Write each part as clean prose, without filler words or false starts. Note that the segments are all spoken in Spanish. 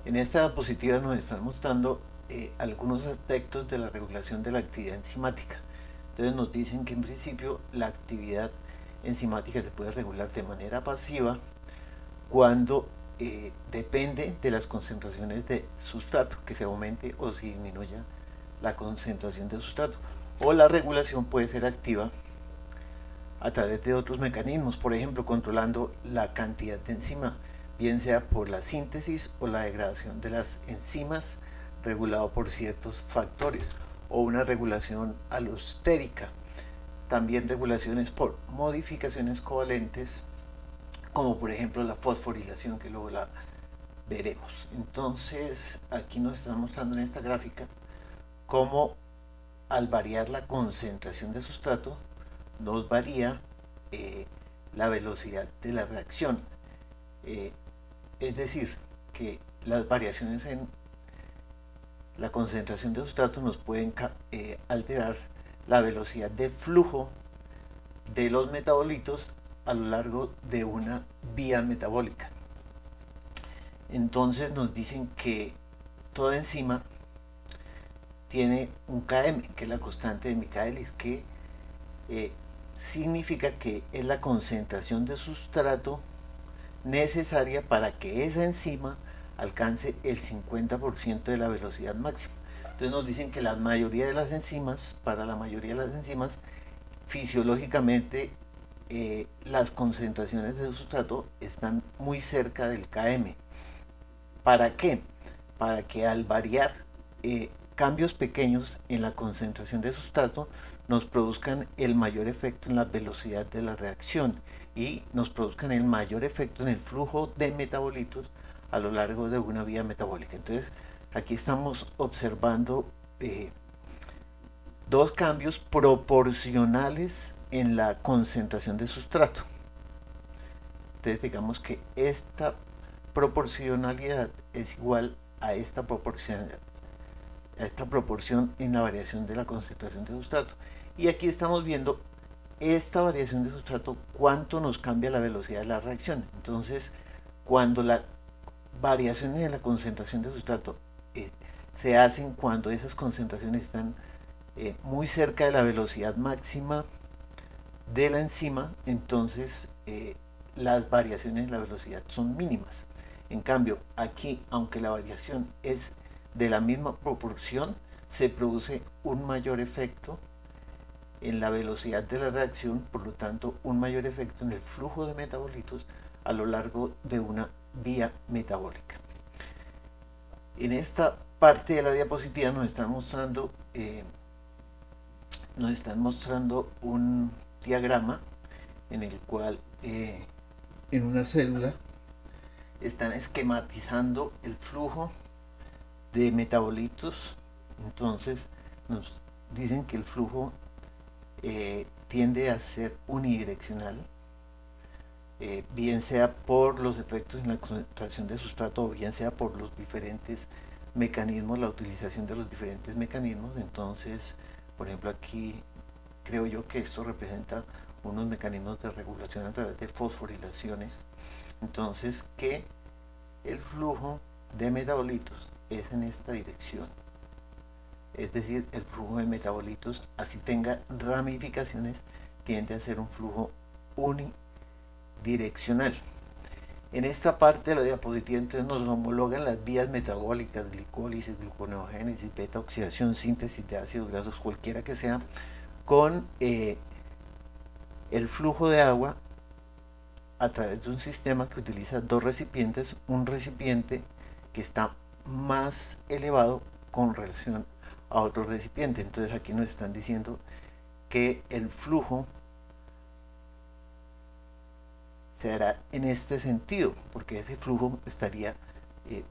En esta diapositiva nos están mostrando algunos aspectos de la regulación de la actividad enzimática. Entonces nos dicen que en principio la actividad enzimática se puede regular de manera pasiva cuando depende de las concentraciones de sustrato, que se aumente o se disminuya la concentración de sustrato. O la regulación puede ser activa a través de otros mecanismos, por ejemplo, controlando la cantidad de enzima, bien sea por la síntesis o la degradación de las enzimas, regulado por ciertos factores, o una regulación alostérica. También regulaciones por modificaciones covalentes, como por ejemplo la fosforilación, que luego la veremos. Entonces, aquí nos están mostrando en esta gráfica cómo al variar la concentración de sustrato, nos varía eh, la velocidad de la reacción. Eh, es decir, que las variaciones en la concentración de sustrato nos pueden alterar la velocidad de flujo de los metabolitos a lo largo de una vía metabólica. Entonces nos dicen que toda enzima tiene un Km, que es la constante de Michaelis, que eh, significa que es la concentración de sustrato necesaria para que esa enzima alcance el 50% de la velocidad máxima. Entonces nos dicen que la mayoría de las enzimas, para la mayoría de las enzimas, fisiológicamente las concentraciones de sustrato están muy cerca del Km. ¿Para qué? Para que al variar cambios pequeños en la concentración de sustrato nos produzcan el mayor efecto en la velocidad de la reacción y nos produzcan el mayor efecto en el flujo de metabolitos a lo largo de una vía metabólica. Entonces, aquí estamos observando dos cambios proporcionales en la concentración de sustrato. Entonces, digamos que esta proporcionalidad es igual a esta proporción en la variación de la concentración de sustrato. Y aquí estamos viendo esta variación de sustrato, cuánto nos cambia la velocidad de la reacción. Entonces, cuando las variaciones de la concentración de sustrato se hacen cuando esas concentraciones están muy cerca de la velocidad máxima de la enzima, entonces las variaciones en la velocidad son mínimas. En cambio, aquí, aunque la variación es de la misma proporción, se produce un mayor efecto en la velocidad de la reacción, por lo tanto, un mayor efecto en el flujo de metabolitos a lo largo de una vía metabólica. En esta parte de la diapositiva nos están mostrando un diagrama en el cual en una célula están esquematizando el flujo de metabolitos. Entonces nos dicen que el flujo tiende a ser unidireccional, bien sea por los efectos en la concentración de sustrato o bien sea por los diferentes mecanismos, la utilización de los diferentes mecanismos. Entonces, por ejemplo, aquí creo yo que esto representa unos mecanismos de regulación a través de fosforilaciones. Entonces, que el flujo de metabolitos es en esta dirección. Es decir, el flujo de metabolitos, así tenga ramificaciones, tiende a ser un flujo unidireccional. En esta parte de la diapositiva entonces nos homologan las vías metabólicas, glicólisis, gluconeogénesis, beta oxidación, síntesis de ácidos grasos, cualquiera que sea, con el flujo de agua a través de un sistema que utiliza dos recipientes, un recipiente que está más elevado con relación a otro recipiente. Entonces aquí nos están diciendo que el flujo se hará en este sentido, porque ese flujo estaría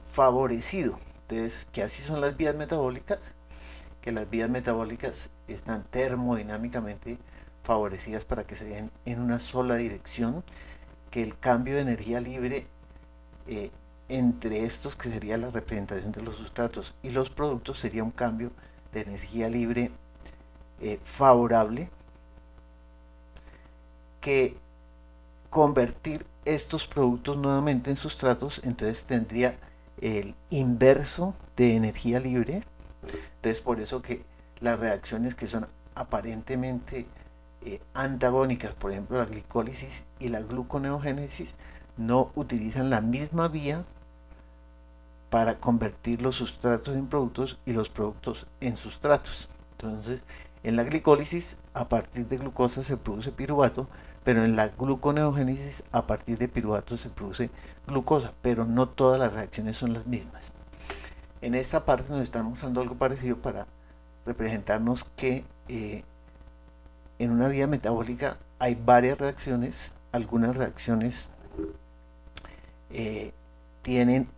favorecido. Entonces, que así son las vías metabólicas, que las vías metabólicas están termodinámicamente favorecidas para que se den en una sola dirección, que el cambio de energía libre entre estos, que sería la representación de los sustratos y los productos, sería un cambio de energía libre favorable, que convertir estos productos nuevamente en sustratos, entonces tendría el inverso de energía libre. Entonces por eso que las reacciones que son aparentemente antagónicas, por ejemplo la glicólisis y la gluconeogénesis, no utilizan la misma vía para convertir los sustratos en productos y los productos en sustratos. Entonces, en la glicólisis, a partir de glucosa se produce piruvato, pero en la gluconeogénesis, a partir de piruvato se produce glucosa, pero no todas las reacciones son las mismas. En esta parte nos están mostrando algo parecido para representarnos que en una vía metabólica hay varias reacciones. Algunas reacciones tienen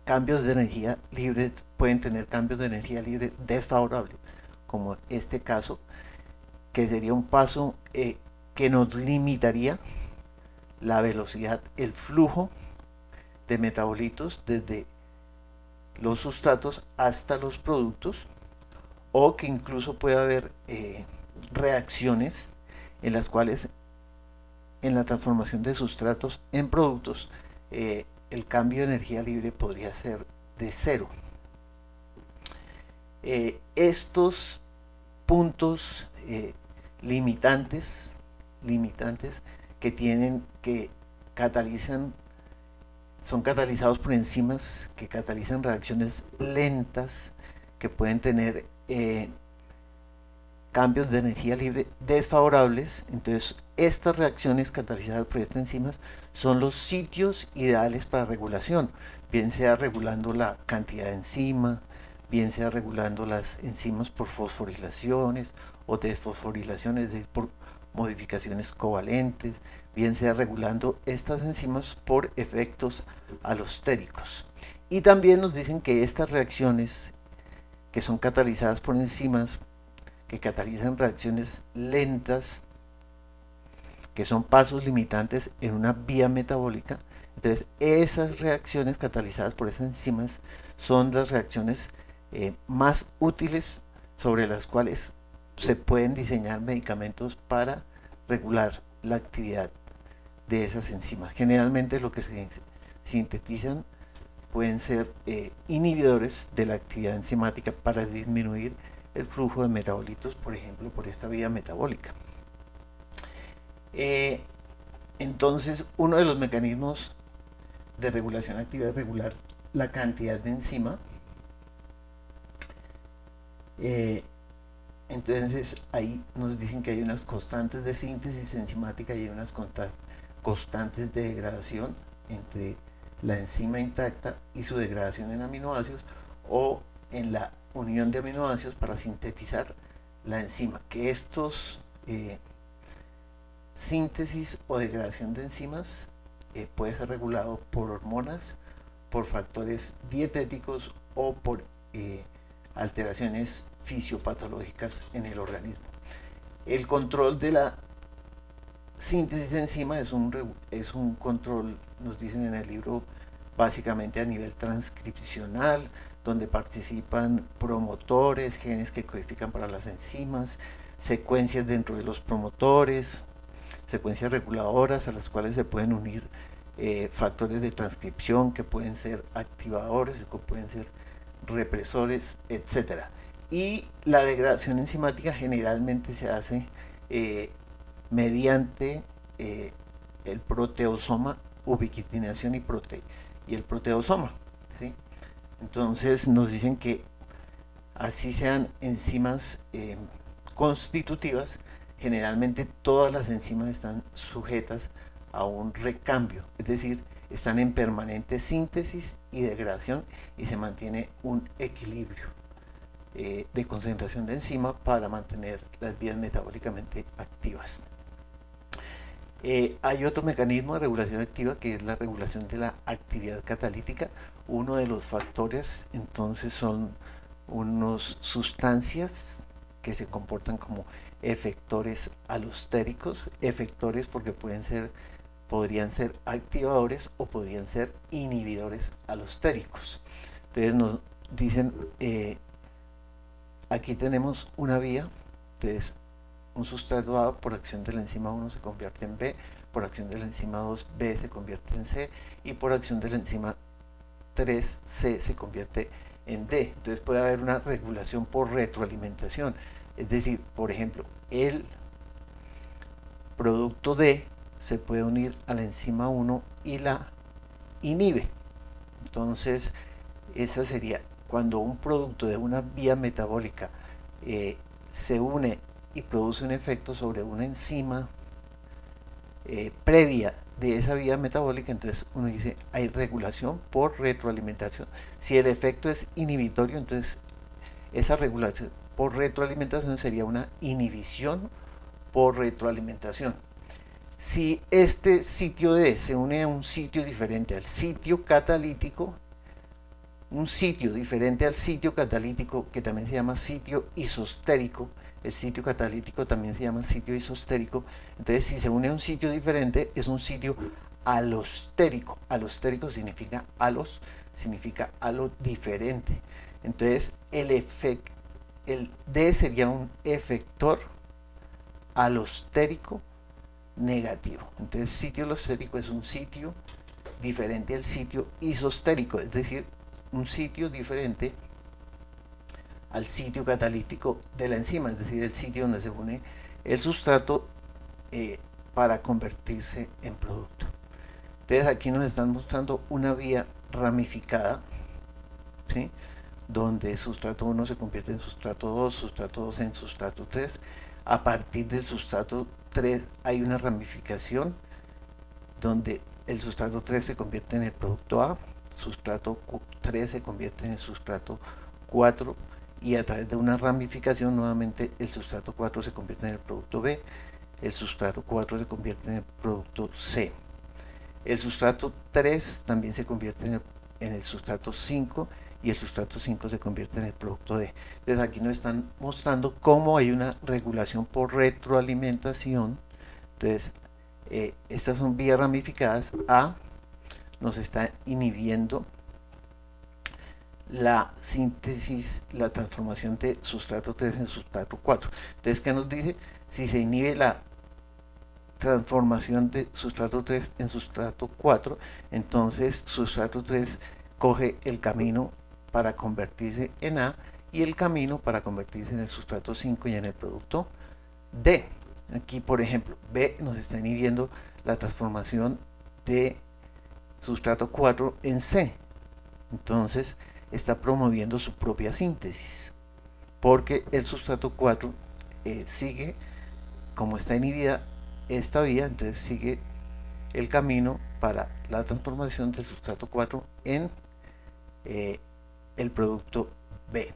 cambios de energía libre, pueden tener cambios de energía libre desfavorables, como este caso, que sería un paso que nos limitaría la velocidad, el flujo de metabolitos desde los sustratos hasta los productos, o que incluso puede haber reacciones en las cuales en la transformación de sustratos en productos el cambio de energía libre podría ser de cero. Estos puntos limitantes que tienen, que catalizan, son catalizados por enzimas que catalizan reacciones lentas que pueden tener cambios de energía libre desfavorables. Entonces estas reacciones catalizadas por estas enzimas son los sitios ideales para regulación, bien sea regulando la cantidad de enzima, bien sea regulando las enzimas por fosforilaciones o desfosforilaciones, es decir, por modificaciones covalentes, bien sea regulando estas enzimas por efectos alostéricos. Y también nos dicen que estas reacciones que son catalizadas por enzimas que catalizan reacciones lentas, que son pasos limitantes en una vía metabólica. Entonces, esas reacciones catalizadas por esas enzimas son las reacciones más útiles sobre las cuales se pueden diseñar medicamentos para regular la actividad de esas enzimas. Generalmente lo que se sintetizan pueden ser inhibidores de la actividad enzimática para disminuir el flujo de metabolitos, por ejemplo, por esta vía metabólica. Entonces, uno de los mecanismos de regulación activa es regular la cantidad de enzima. Entonces, ahí nos dicen que hay unas constantes de síntesis enzimática y hay unas constantes de degradación entre la enzima intacta y su degradación en aminoácidos, o en la unión de aminoácidos para sintetizar la enzima, que estos síntesis o degradación de enzimas puede ser regulado por hormonas, por factores dietéticos o por alteraciones fisiopatológicas en el organismo. El control de la síntesis de enzima es un control, nos dicen en el libro, básicamente a nivel transcripcional, donde participan promotores, genes que codifican para las enzimas, secuencias dentro de los promotores, secuencias reguladoras a las cuales se pueden unir factores de transcripción que pueden ser activadores, que pueden ser represores, etc. Y la degradación enzimática generalmente se hace mediante el proteosoma, ubiquitinación y el proteosoma, ¿sí? Entonces nos dicen que así sean enzimas constitutivas, generalmente todas las enzimas están sujetas a un recambio, es decir, están en permanente síntesis y degradación y se mantiene un equilibrio de concentración de enzima para mantener las vías metabólicamente activas. Hay otro mecanismo de regulación activa que es la regulación de la actividad catalítica. Uno de los factores entonces son unas sustancias que se comportan como efectores alostéricos, efectores porque podrían ser activadores o podrían ser inhibidores alostéricos. Entonces nos dicen, aquí tenemos una vía, entonces un sustrato A por acción de la enzima 1 se convierte en B, por acción de la enzima 2 B se convierte en C y por acción de la enzima 3C se convierte en D. Entonces puede haber una regulación por retroalimentación. Es decir, por ejemplo, el producto D se puede unir a la enzima 1 y la inhibe. Entonces, esa sería cuando un producto de una vía metabólica se une y produce un efecto sobre una enzima previa de esa vía metabólica. Entonces uno dice hay regulación por retroalimentación. Si el efecto es inhibitorio, entonces esa regulación por retroalimentación sería una inhibición por retroalimentación. Si este sitio D se une a un sitio diferente al sitio catalítico, un sitio diferente al sitio catalítico que también se llama sitio isostérico, el sitio catalítico también se llama sitio isostérico. Entonces, si se une a un sitio diferente, es un sitio alostérico. Alostérico significa alos, significa halo diferente. Entonces, el D sería un efector alostérico negativo. Entonces, sitio alostérico es un sitio diferente al sitio isostérico, es decir, un sitio diferente al sitio catalítico de la enzima, es decir, el sitio donde se une el sustrato para convertirse en producto. Entonces aquí nos están mostrando una vía ramificada, ¿sí? Donde sustrato 1 se convierte en sustrato 2, sustrato 2 en sustrato 3. A partir del sustrato 3 hay una ramificación donde el sustrato 3 se convierte en el producto A, sustrato 3 se convierte en el sustrato 4 y a través de una ramificación nuevamente el sustrato 4 se convierte en el producto B, el sustrato 4 se convierte en el producto C. El sustrato 3 también se convierte en el sustrato 5 y el sustrato 5 se convierte en el producto D. Entonces aquí nos están mostrando cómo hay una regulación por retroalimentación. Entonces estas son vías ramificadas. A nos está inhibiendo la síntesis, la transformación de sustrato 3 en sustrato 4. Entonces, ¿qué nos dice? Si se inhibe la transformación de sustrato 3 en sustrato 4, entonces sustrato 3 coge el camino para convertirse en A y el camino para convertirse en el sustrato 5 y en el producto D. Aquí, por ejemplo, B nos está inhibiendo la transformación de sustrato 4 en C. Entonces, está promoviendo su propia síntesis, porque el sustrato 4 sigue, como está inhibida esta vía, entonces sigue el camino para la transformación del sustrato 4 en el producto B.